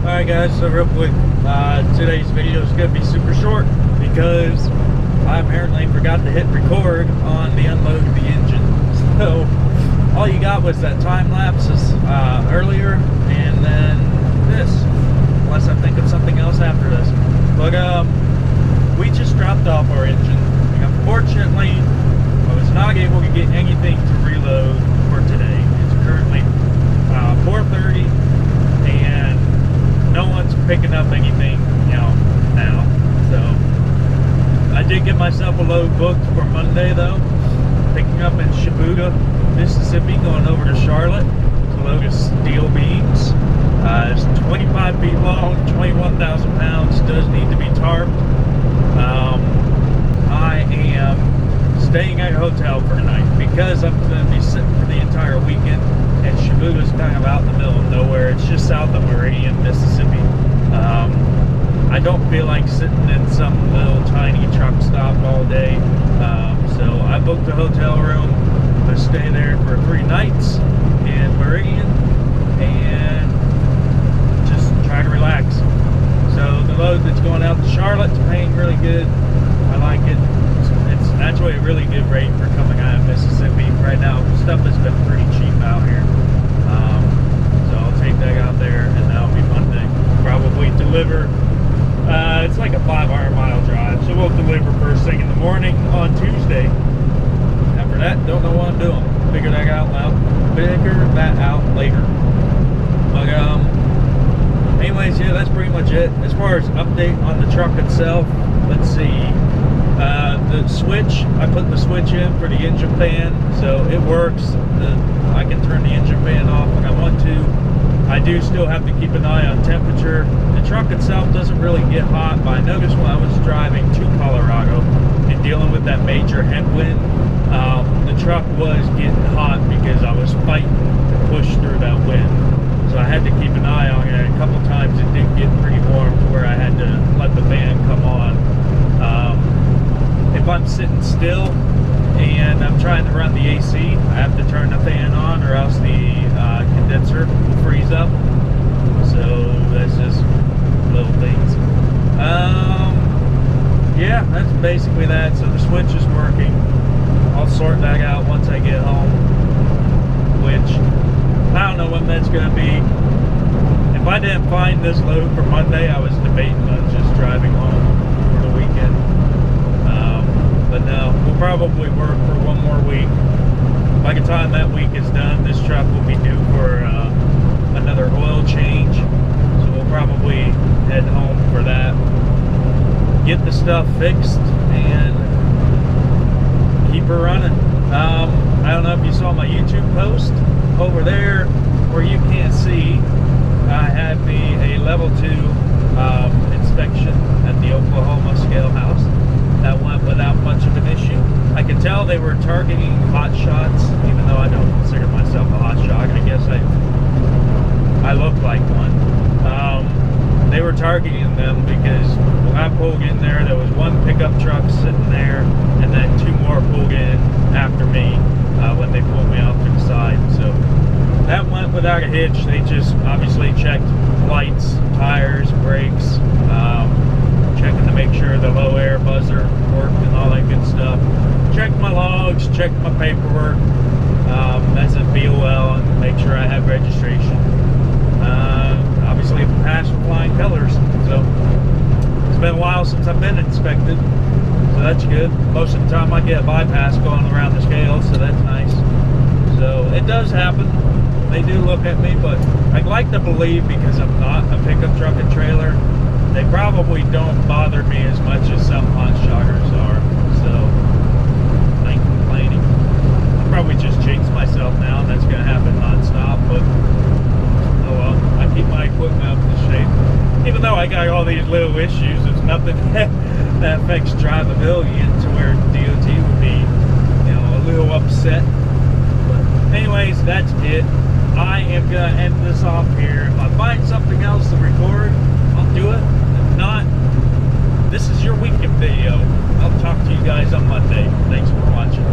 Alright guys, so real quick, today's video is going to be super short because I apparently forgot to hit record on the unload of the engine. So all you got was that time lapses earlier, and then this, unless I think of something else after this. But we just dropped off our engine. Unfortunately, I was not able to get anything to reload for today. It's currently 4:30 and no one's picking up anything, now. So I did get myself a load booked for Monday though, picking up in Shibuya, Mississippi, going over to Charlotte to load of steel beams. It's 25 feet long, 21,000 pounds, does need to be tarped. I am staying at a hotel for tonight because I'm going to be sitting for the entire weekend, and Shibuya is kind of out in the middle of nowhere. It's just south of Meridian, Mississippi. I don't feel like sitting in some little tiny truck stop all day, so I booked a hotel room to stay there for 3 nights in Meridian and just try to relax. So the load that's going out to Charlotte's paying really good. I like it. It's actually a really good rate for coming out of Mississippi. Right now, stuff has been pretty cheap out here. So I'll take that out there, and that'll be Monday. Probably deliver. It's like a 500-mile drive, so we'll deliver first thing in the morning on Tuesday. After that, don't know what I'm doing. Figure that out later. But anyways, yeah, that's pretty much it. As far as update on the truck itself, let's see. The switch, I put the switch in for the engine fan, so it works. I can turn the engine fan off when I want to. I do still have to keep an eye on temperature. The truck itself doesn't really get hot, but I noticed when I was driving to Colorado and dealing with that major headwind, the truck was getting hot because I was fighting to push through that wind. So I had to keep an eye on it. A couple times it did get pretty warm to where I had to let the fan come on. If I'm sitting still and I'm trying to run the AC, I have to turn the fan on or else the condenser will freeze up. So that's just little things. Yeah, that's basically that. So the switch is working. I'll sort that out once I get home, which I don't know when that's going to be. If I didn't find this load for Monday, I was debating on just driving home probably work for one more week. By the time that week is done, this truck will be due for another oil change. So we'll probably head home for that. Get the stuff fixed and keep her running. I don't know if you saw my YouTube post over there where you can't see. I had me a level 2 inspection at the Oklahoma scale house. That went without much of an issue. I could tell they were targeting hot shots, even though I don't consider myself a hot shot. I guess I look like one. They were targeting them because when I pulled in there, there was one pickup truck sitting there, and then 2 more pulled in after me when they pulled me off to the side. So that went without a hitch. They just obviously checked lights, tires, brakes, checking to make sure the low air buzzer worked and all that good stuff. Checked my logs, checked my paperwork, as a BOL, and make sure I have registration. Obviously it passed with flying colors. So it's been a while since I've been inspected, so that's good. Most of the time I get a bypass going around the scale, so that's nice. So it does happen. They do look at me, but I'd like to believe, because I'm not a pickup truck and trailer, they probably don't bother me as much as some hot shotters are. So I ain't complaining. I'll probably just jinx myself now, and that's going to happen non-stop, but oh well. I keep my equipment up to shape. Even though I got all these little issues, there's nothing that affects drivability to where DOT would be, a little upset. But anyways, that's it. I am going to end this off here. If I find something else to record, I'll do it. If not, this is your weekend video. I'll talk to you guys on Monday. Thanks for watching.